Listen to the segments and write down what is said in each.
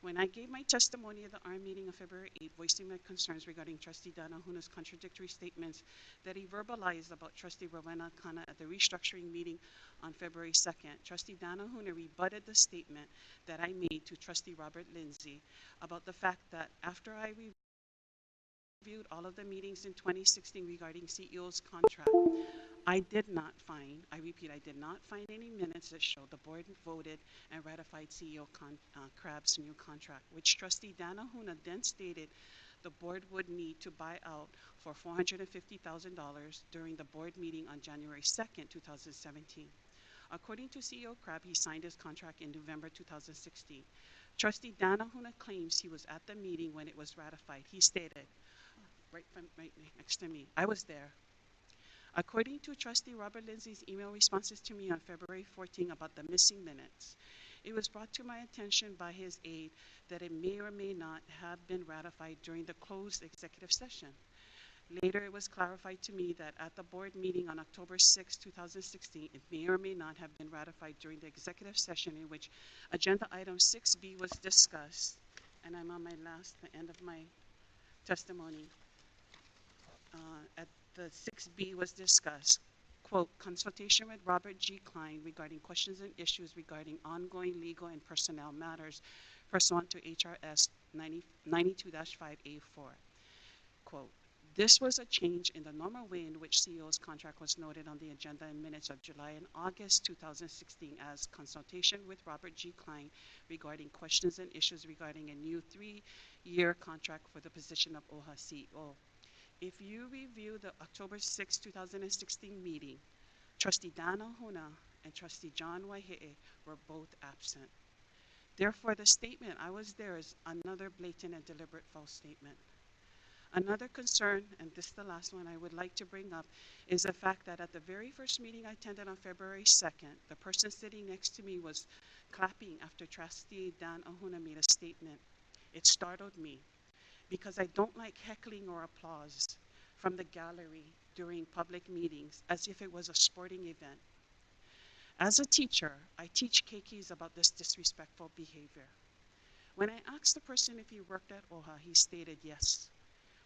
When I gave my testimony at the ARM meeting on February 8, voicing my concerns regarding Trustee Dana Huna's contradictory statements that he verbalized about Trustee Rowena Khanna at the restructuring meeting on February 2nd, Trustee Dana Huna rebutted the statement that I made to Trustee Robert Lindsay about the fact that after I reviewed all of the meetings in 2016 regarding CEO's contract, I did not find, I repeat, I did not find any minutes that show the board voted and ratified CEO Crabb's new contract, which Trustee Dana Huna then stated the board would need to buy out for $450,000 during the board meeting on January 2nd, 2017. According to CEO Crabb, he signed his contract in November 2016. Trustee Dana Huna claims he was at the meeting when it was ratified. He stated, right next to me, I was there. According to Trustee Robert Lindsay's email responses to me on February 14 about the missing minutes, it was brought to my attention by his aide that it may or may not have been ratified during the closed executive session. Later, it was clarified to me that at the board meeting on October 6, 2016, it may or may not have been ratified during the executive session in which agenda item 6B was discussed, and I'm on the end of my testimony. At the 6B was discussed, quote, consultation with Robert G. Klein regarding questions and issues regarding ongoing legal and personnel matters pursuant to HRS 92-5A4. Quote, this was a change in the normal way in which CEO's contract was noted on the agenda in minutes of July and August 2016 as consultation with Robert G. Klein regarding questions and issues regarding a new 3-year contract for the position of OHA CEO. If you review the October 6, 2016 meeting, Trustee Dana Huna and Trustee John Waihe'e were both absent. Therefore, the statement, I was there, is another blatant and deliberate false statement. Another concern, and this is the last one I would like to bring up, is the fact that at the very first meeting I attended on February 2nd, the person sitting next to me was clapping after Trustee Dana Huna made a statement. It startled me, because I don't like heckling or applause from the gallery during public meetings as if it was a sporting event. As a teacher, I teach keikis about this disrespectful behavior. When I asked the person if he worked at OHA, he stated yes.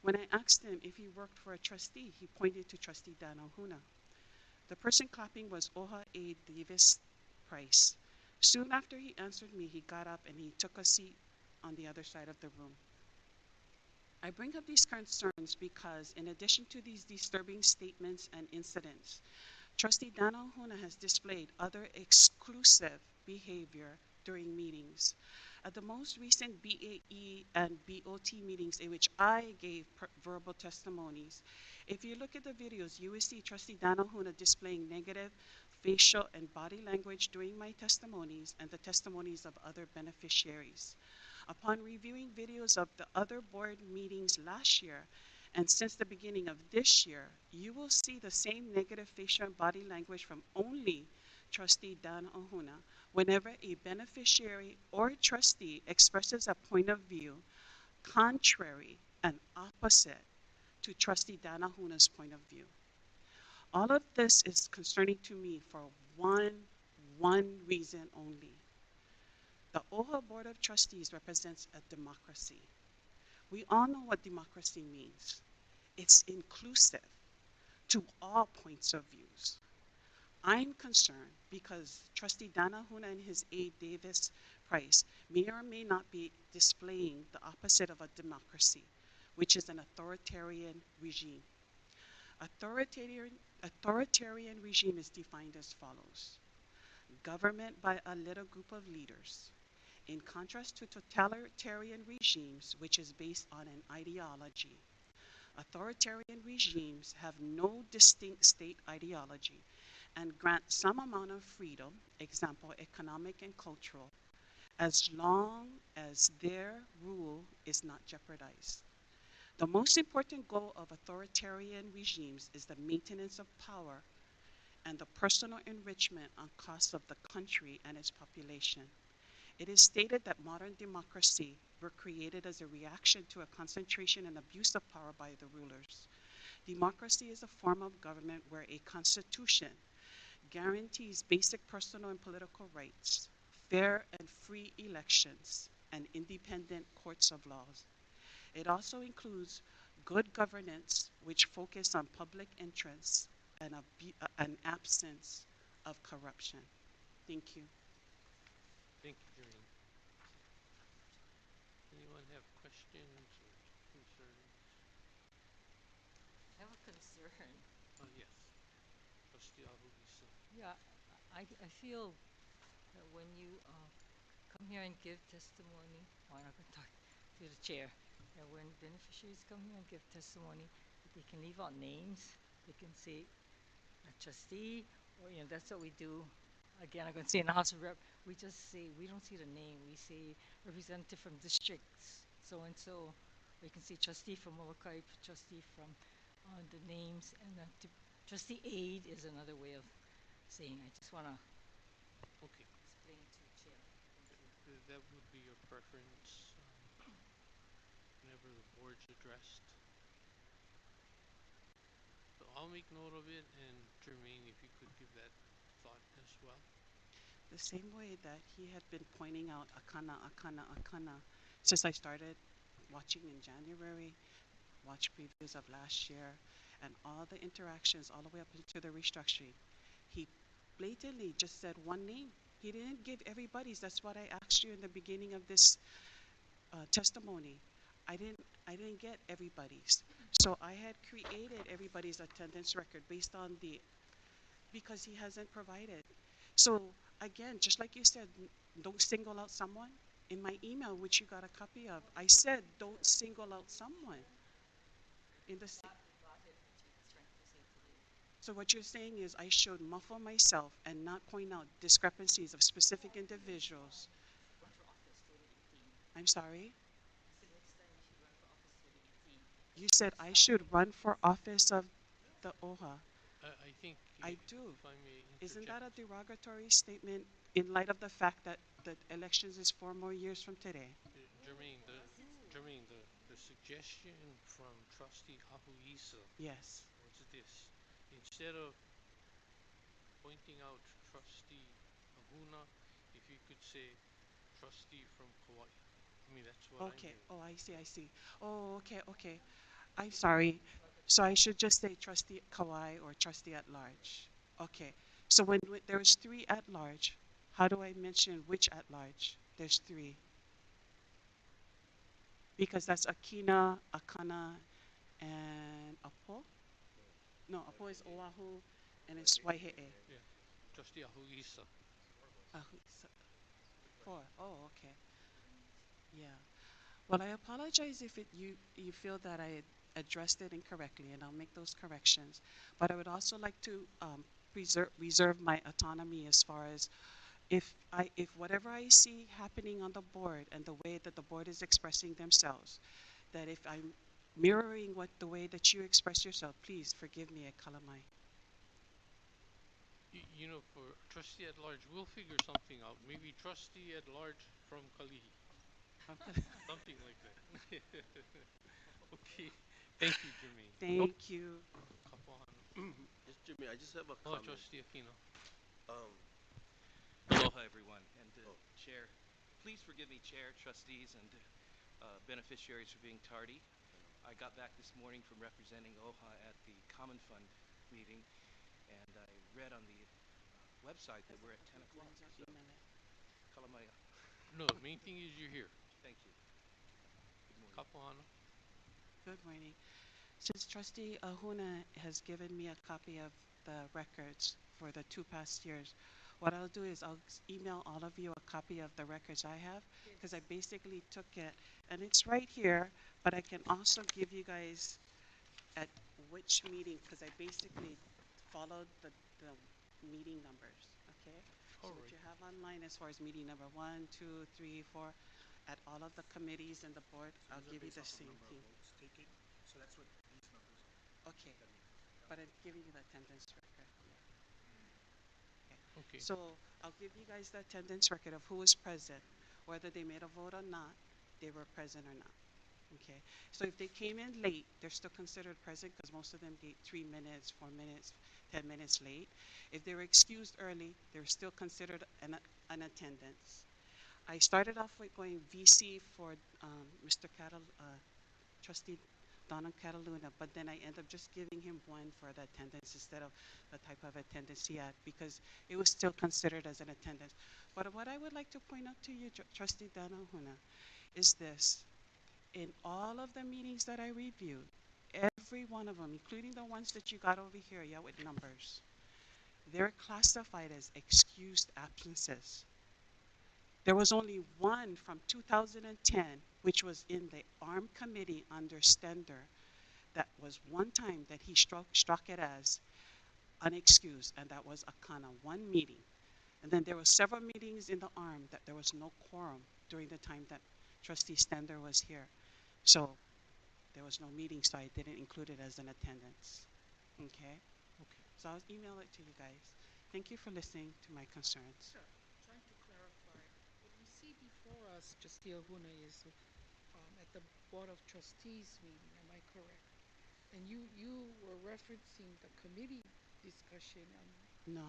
When I asked him if he worked for a trustee, he pointed to Trustee Dana Huna. The person clapping was OHA aide Davis Price. Soon after he answered me, he got up and he took a seat on the other side of the room. I bring up these concerns because, in addition to these disturbing statements and incidents, Trustee Dana Huna has displayed other exclusive behavior during meetings. At the most recent BAE and BOT meetings in which I gave verbal testimonies, if you look at the videos, you will see Trustee Dana Huna displaying negative facial and body language during my testimonies and the testimonies of other beneficiaries. Upon reviewing videos of the other board meetings last year and since the beginning of this year, you will see the same negative facial and body language from only Trustee Dana Huna whenever a beneficiary or trustee expresses a point of view contrary and opposite to Trustee Dana Huna's point of view. All of this is concerning to me for one reason only. The OHA Board of Trustees represents a democracy. We all know what democracy means. It's inclusive to all points of views. I'm concerned because Trustee Dana Huna and his aide Davis Price may or may not be displaying the opposite of a democracy, which is an authoritarian regime. Authoritarian regime is defined as follows: government by a little group of leaders, in contrast to totalitarian regimes, which is based on an ideology. Authoritarian regimes have no distinct state ideology and grant some amount of freedom, example, economic and cultural, as long as their rule is not jeopardized. The most important goal of authoritarian regimes is the maintenance of power and the personal enrichment on cost of the country and its population. It is stated that modern democracy were created as a reaction to a concentration and abuse of power by the rulers. Democracy is a form of government where a constitution guarantees basic personal and political rights, fair and free elections, and independent courts of laws. It also includes good governance, which focus on public interests and an absence of corruption. Thank you. Thank you, Jermaine. Anyone have questions or concerns? I have a concern. Yes. Trustee Ahuisa. Yeah, I feel that when you come here and give testimony, oh, I'm not going to talk to the chair, that when beneficiaries come here and give testimony, that they can leave out names. They can say a trustee, or that's what we do. Again, I'm going to say in the House of Rep, we just say we don't see the name. We say representative from districts so and so. We can say trustee from Molokai, trustee from the names, and trustee aide is another way of saying. I just want to Okay. explain to the chair. Thank you. That would be your preference whenever the board's addressed. So I'll make note of it, and Jermaine, if you could give that thought as well. The same way that he had been pointing out Akana, Akana, Akana since I started watching in January, watch previews of last year, and all the interactions all the way up into the restructuring. He blatantly just said one name. He didn't give everybody's. That's what I asked you in the beginning of this testimony. I didn't get everybody's. So I had created everybody's attendance record based on the because he hasn't provided. So again, just like you said, don't single out someone. In my email, which you got a copy of, I said don't single out someone. In the Got it, what you was trying to say today. so what you're saying is I should muffle myself and not point out discrepancies of specific individuals. Run for office 2018. I'm sorry. I said next time you should run for office 2018. You said I should run for office of the OHA. I think, I do. if I may Isn't interject. that a derogatory statement in light of the fact that the elections is 4 more years from today? Jermaine, the suggestion from Trustee Ahuisa Yes. was this. Instead of pointing out Trustee Ahuna, if you could say Trustee from Kauai. I mean, that's what I'm Okay. hearing. Oh, I see. I see. Oh, okay. Okay. I'm sorry. So I should just say trustee Kawai or trustee at large. Okay. So when there's three at large, how do I mention which at large? There's three. Because that's Akina, Akana, and Apo. No, Apo is Oahu, and it's Waihe'e. Yeah. Trustee Ahuisa. Four. Oh, okay. Yeah. Well, I apologize if you feel that I addressed it incorrectly, and I'll make those corrections. But I would also like to reserve my autonomy as far as if whatever I see happening on the board and the way that the board is expressing themselves, that if I'm mirroring what the way that you express yourself, please forgive me at Kalamai. For Trustee at large, we'll figure something out. Maybe Trustee at large from Kalihi. Something like that. Okay. Thank you, Jermaine. Thank you. Kapuana. Yes, Jimmy, I just have a Oh, comment. Trustee Aquino. Um, Aloha, everyone, and oh, Chair. Please forgive me, Chair, trustees, and beneficiaries for being tardy. I got back this morning from representing OHA at the Common Fund meeting, and I read on the website that we're at 10 o'clock. So, kalamaya. No, the main thing is you're here. Thank you. Good morning. Kapuana. Good morning. Since Trustee Ahuna has given me a copy of the records for the 2 past years, what I'll do is I'll email all of you a copy of the records I have because I basically took it and it's right here, but I can also give you guys at which meeting because I basically followed the meeting numbers. Okay? So All what right. you have online as far as meeting number 1, 2, 3, 4, at all of the committees and the board, I'll give you the same thing. So that's what these numbers are. Okay, but I'm giving you the attendance record. Okay. Okay. So I'll give you guys the attendance record of who was present, whether they made a vote or not, they were present or not. Okay. So if they came in late, they're still considered present because most of them get 3 minutes, 4 minutes, 10 minutes late. If they were excused early, they're still considered an attendance. I started off with going VC for Mr. Trustee Donald Cataluna, but then I end up just giving him one for the attendance instead of the type of attendance he had because it was still considered as an attendance. But what I would like to point out to you, Trustee Danahuna, is this. In all of the meetings that I reviewed, every one of them, including the ones that you got over here, yeah, with numbers, they're classified as excused absences. There was only one from 2010, which was in the ARM committee under Stender, that was one time that he struck it as unexcused, and that was Akana, one meeting. And then there were several meetings in the ARM that there was no quorum during the time that Trustee Stender was here. So there was no meeting, so I didn't include it as an attendance. Okay? Okay. So I'll email it to you guys. Thank you for listening to my concerns. Sure. Trying to clarify. What we see before us, Trustee Ahuna, is at the Board of Trustees meeting. Am I correct? And you were referencing the committee discussion. No,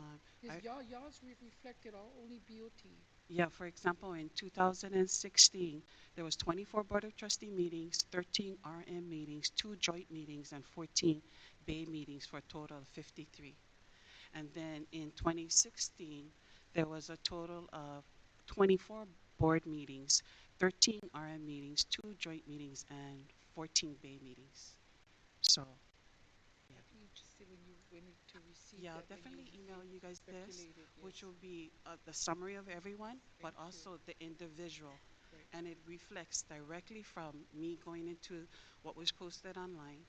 Is I, y'all's reflected all only BOT? yeah, for example, in 2016, there was 24 Board of Trustee meetings, 13 RM meetings, 2 joint meetings, and 14 Bay meetings for a total of 53. And then in 2016, there was a total of 24 board meetings, 13 RM meetings, 2 joint meetings, and 14 Bay meetings. So, yeah. I'd be interested when you to receive Yeah, I'll that. definitely When you email you guys this, speculated, which yes. will be the summary of everyone, but Thank you. also the individual. Right. And it reflects directly from me going into what was posted online.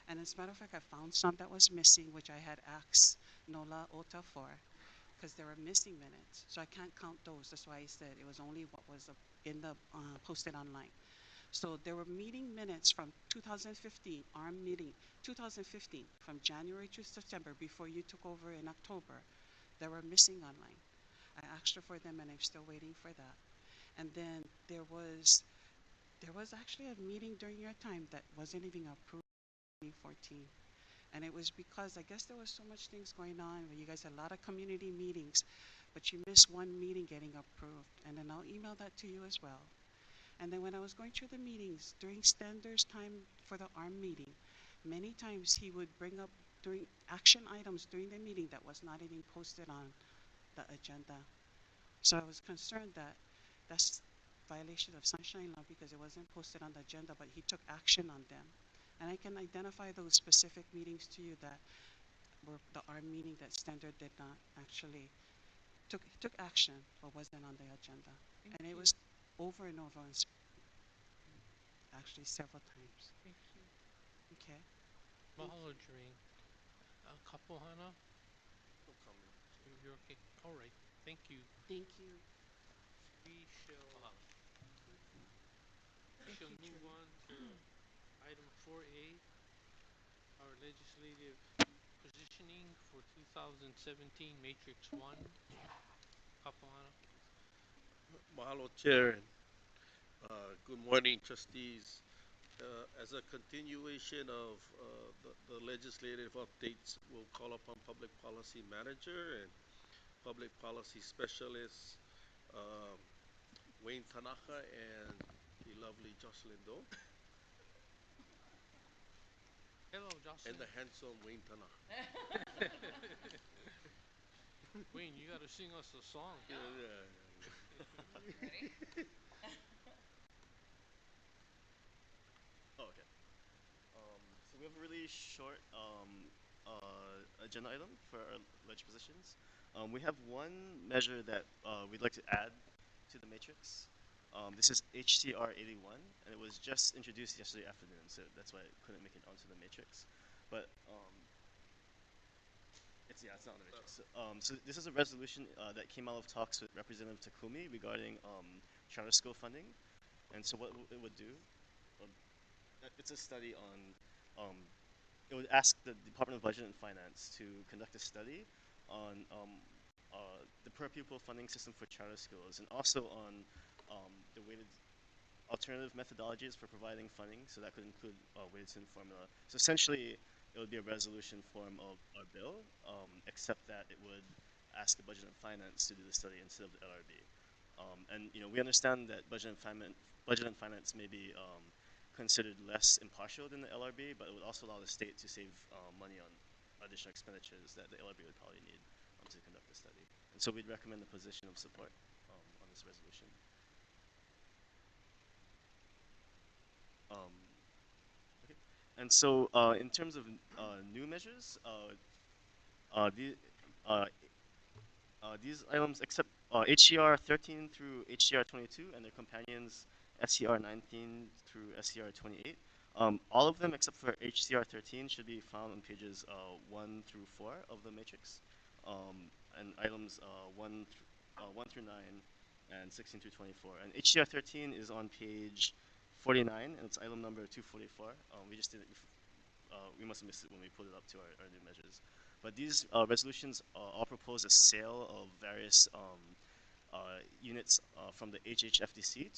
And as a matter of fact, I found some that was missing, which I had asked Nola Ota for, because there were missing minutes. So I can't count those. That's why I said it was only what was in the posted online. So there were meeting minutes from 2015, our meeting, 2015, from January to September before you took over in October, that were missing online. I asked her for them and I'm still waiting for that. And then there was actually a meeting during your time that wasn't even approved in 2014. And it was because I guess there was so much things going on where you guys had a lot of community meetings, but you missed one meeting getting approved. And then I'll email that to you as well. And then when I was going through the meetings, during Stender's time for the ARM meeting, many times he would bring up during action items during the meeting that was not even posted on the agenda. So I was concerned that that's violation of sunshine law because it wasn't posted on the agenda, but he took action on them. And I can identify those specific meetings to you that were the ARM meeting that Stender did not actually took action but wasn't on the agenda. Thank And it you. was over and over and actually several times. Thank you. Okay. Mahalo, Jermaine. Kapo Hana, No comment. you're okay. All right. Thank you. Thank you. We shall Thank you, move Chairman. on to item 4A, our legislative positioning for 2017 Matrix 1. Kapo Hana, please. Mahalo, Chair, and good morning, trustees. As a continuation of the legislative updates, we'll call upon Public Policy Manager and Public Policy Specialist Wayne Tanaka and the lovely Jocelyn Doe Hello, and Jocelyn. the handsome Wayne Tanaka. Wayne, you got to sing us a song. Ready? Oh, okay. So we have a really short agenda item for our ledge positions. We have one measure that we'd like to add to the matrix. This is HCR 81, and it was just introduced yesterday afternoon, so that's why it couldn't make it onto the matrix. But it's not on the matrix. So this is a resolution that came out of talks with Representative Takumi regarding charter school funding. And so what it would do, it's a study on, it would ask the Department of Budget and Finance to conduct a study on the per pupil funding system for charter schools and also on the weighted alternative methodologies for providing funding. So that could include weighted student formula. So essentially, it would be a resolution form of our bill, except that it would ask the Budget and Finance to do the study instead of the LRB. And we understand that budget and finance may be considered less impartial than the LRB, but it would also allow the state to save money on additional expenditures that the LRB would probably need to conduct the study. And so we'd recommend the position of support on this resolution. Um, okay. And so in terms of new measures, uh, these items, except HCR 13 through HCR 22 and their companions SCR 19 through SCR 28, all of them except for HCR 13 should be found on pages 1 through 4 of the matrix, and items 1 through 9 and 16 through 24. And HCR 13 is on page 49, and it's item number 244. We just did it. We must have missed it when we put it up to our new measures. But these resolutions all propose a sale of various units from the HHFDC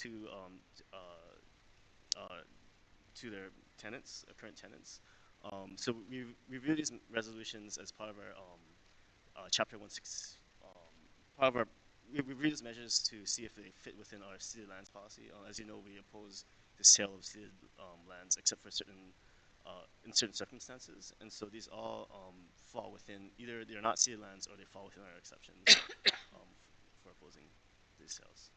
to their tenants, current tenants. So we review these resolutions as part of our Chapter 16. Part of our we review these measures to see if they fit within our ceded lands policy. As you know, we oppose the sale of ceded lands except for in certain circumstances, and so these all fall within either they're not ceded lands or they fall within our exceptions for opposing these sales.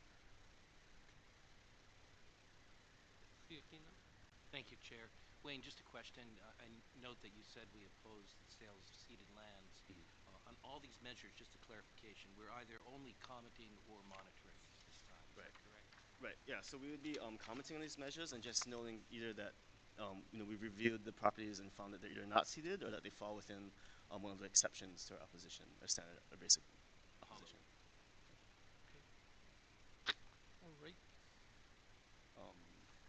Thank you, Chair. Wayne, just a question. I note that you said we oppose the sales of ceded lands. On all these measures, just a clarification, we're either only commenting or monitoring this time. Is that correct? Right. Yeah. So we would be commenting on these measures and just noting either that we've reviewed the properties and found that they're either not ceded or that they fall within one of the exceptions to our opposition, or standard, or basic opposition. All right.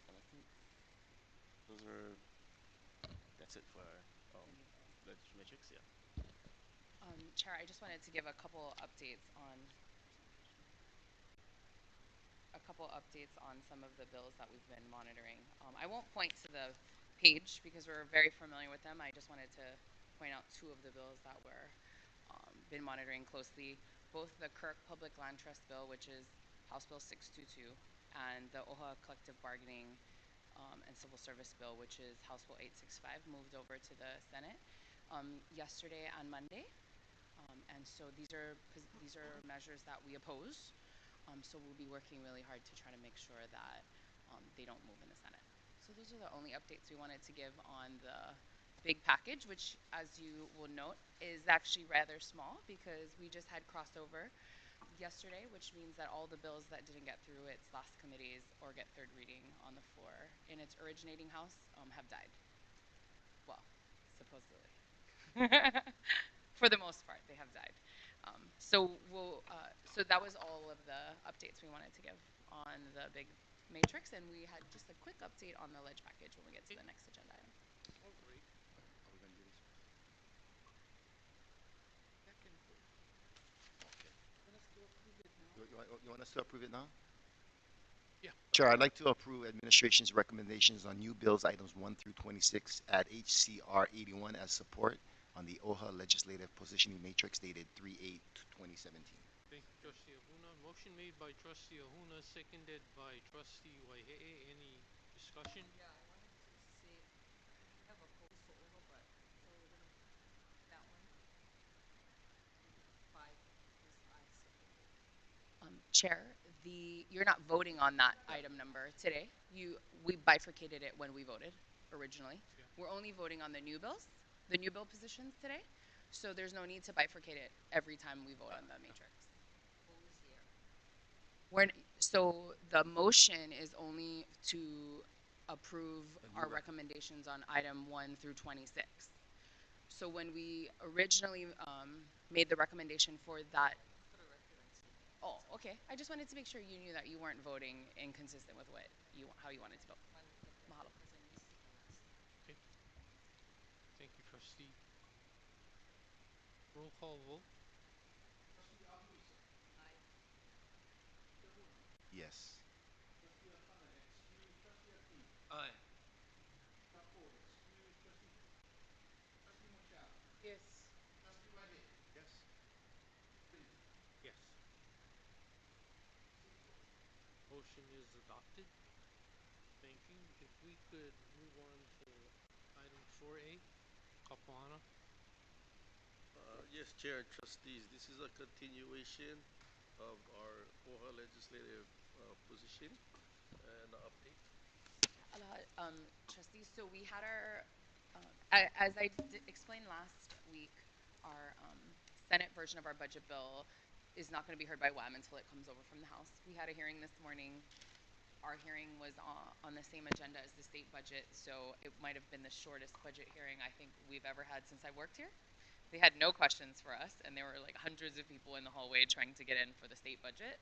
And I think that's it for our matrix. Yeah. Chair, I just wanted to give a couple updates on some of the bills that we've been monitoring. I won't point to the page because we're very familiar with them. I just wanted to point out two of the bills that we're been monitoring closely. Both the Kirk Public Land Trust bill, which is House Bill 622, and the OHA Collective Bargaining and Civil Service bill, which is House Bill 865, moved over to the Senate yesterday and Monday. And so these are measures that we oppose. So we'll be working really hard to try to make sure that they don't move in the Senate. So those are the only updates we wanted to give on the big package, which, as you will note, is actually rather small because we just had crossover yesterday, which means that all the bills that didn't get through its last committees or get third reading on the floor in its originating house have died. Well, supposedly. For the most part, they have died. So that was all of the updates we wanted to give on the big matrix, and we had just a quick update on the ledge package when we get to the next agenda item. All right. Are we going to do this? Back and forth. Okay. Want us to approve it now? You want us to approve it now? Yeah. Chair, I'd like to approve administration's recommendations on new bills items 1 through 26 at HCR 81 as support on the OHA legislative positioning matrix dated 3/8/2017. Thank you, Trustee Ahuna. Motion made by Trustee Ahuna, seconded by Trustee Waihe'e. Any discussion? Yeah, I wanted to say, we have opposed to OHA, but so we're gonna, that one, 5, because I support it. Chair, you're not voting on that item number today. We bifurcated it when we voted originally. Yeah. We're only voting on the new bills, the new bill positions today. So there's no need to bifurcate it every time we vote on the matrix. Opposed here. So the motion is only to approve our recommendations on item 1 through 26. So when we originally made the recommendation for that. For the record, I'm saying it. Oh, okay. I just wanted to make sure you knew that you weren't voting inconsistent with how you wanted to vote. Mahalo. Because I missed it the last time. Okay. Thank you, Trustee. Roll call vote. Trustee Ahusa. Aye. Trustee Ahuna. Yes. Trustee Akana, excuse Trustee Akin. Aye. Chapo, excuse Trustee Machado. Yes. Trustee Whitehead. Yes. Freeman. Yes. 6-0. we could move on to item 4A, Kapuana. Yes, Chair and Trustees, this is a continuation of our OHA legislative position and update. Trustees, so we had our, as I explained last week, our Senate version of our budget bill is not going to be heard by WAM until it comes over from the House. We had a hearing this morning. Our hearing was on the same agenda as the state budget, so it might have been the shortest budget hearing I think we've ever had since I worked here. They had no questions for us, and there were like hundreds of people in the hallway trying to get in for the state budget.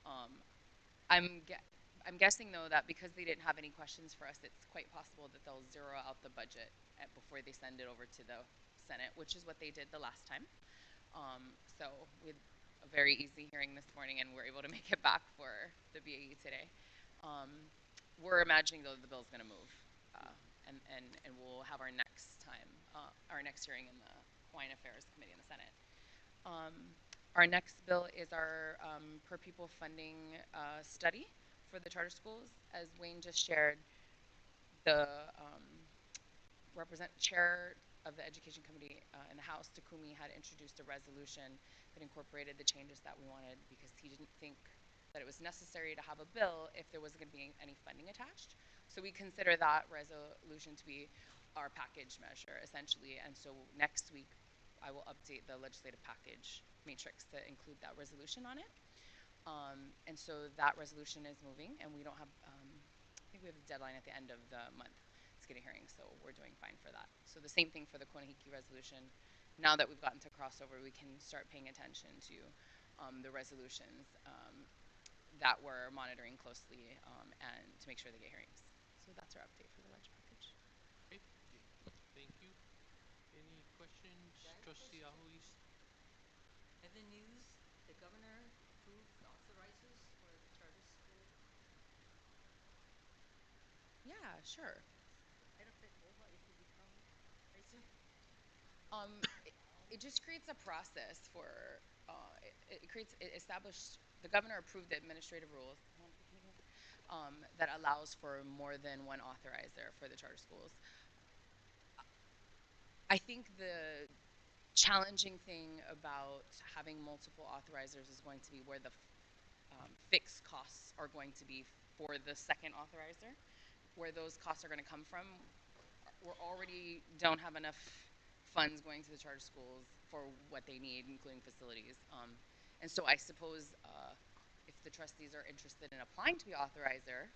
Um, I'm I'm guessing though that because they didn't have any questions for us, it's quite possible that they'll zero out the budget before they send it over to the Senate, which is what they did the last time. So we had a very easy hearing this morning, and we're able to make it back for the BAE today. We're imagining though the bill's going to move, and we'll have our next time, our next hearing in the Hawaiian Affairs Committee in the Senate. Um, our next bill is our per pupil funding study for the charter schools. As Wayne just shared, the chair of the Education Committee in the House, Takumi, had introduced a resolution that incorporated the changes that we wanted because he didn't think that it was necessary to have a bill if there wasn't going to be any funding attached. So we consider that resolution to be our package measure, essentially. And so next week, I will update the legislative package matrix to include that resolution on it. And so that resolution is moving, and we don't have, I think we have a deadline at the end of the month to get a hearing, so we're doing fine for that. So the same thing for the Konehiki resolution. Now that we've gotten to crossover, we can start paying attention to the resolutions that we're monitoring closely and to make sure they get hearings. So that's our update for the ledger package. Okay, thank you. Any questions, Trustee Ahois? In the news, the governor approved authorizers for the charter school. Yeah, sure. Benefit OHA if you become authorizer. It just creates a process for, it established, the governor approved the administrative rules that allows for more than one authorizer for the charter schools. I think the challenging thing about having multiple authorizers is going to be where the fixed costs are going to be for the second authorizer, where those costs are going to come from. We already don't have enough funds going to the charter schools for what they need, including facilities. And so I suppose if the trustees are interested in applying to be authorizer,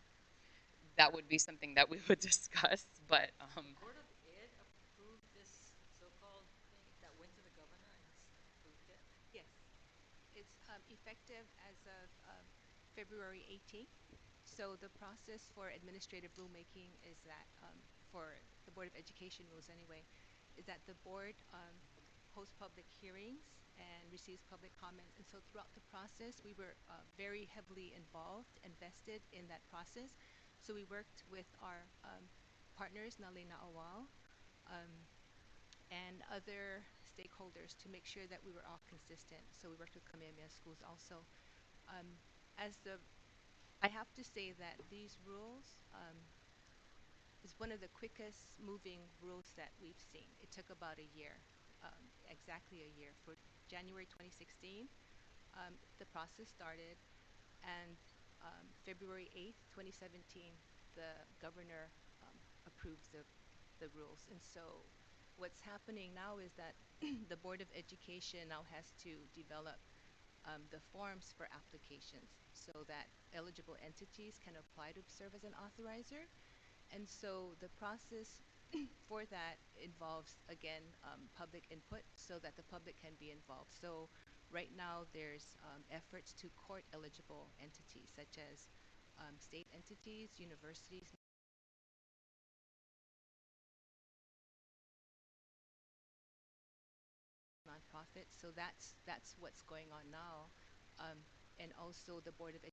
that would be something that we would discuss. But Board of Ed approved this so-called thing that went to the governor and approved it. Yes, it's effective as of February 18th. So the process for administrative rulemaking is that for the Board of Education rules anyway, is that the board hosts public hearings and receives public comments. And so throughout the process, we were very heavily involved and vested in that process. So we worked with our partners, Nale Na'awal, and other stakeholders to make sure that we were all consistent. So we worked with Kamehameha Schools also. Um, I have to say that these rules is one of the quickest moving rules that we've seen. It took about a year, exactly a year. For January 2016, the process started, and February 8th, 2017, the governor approved the rules. And so what's happening now is that the Board of Education now has to develop the forms for applications so that eligible entities can apply to serve as an authorizer. And so the process for that involves, again, public input so that the public can be involved. So right now there's efforts to court eligible entities such as state entities, universities, nonprofits. So that's what's going on now. And also the Board of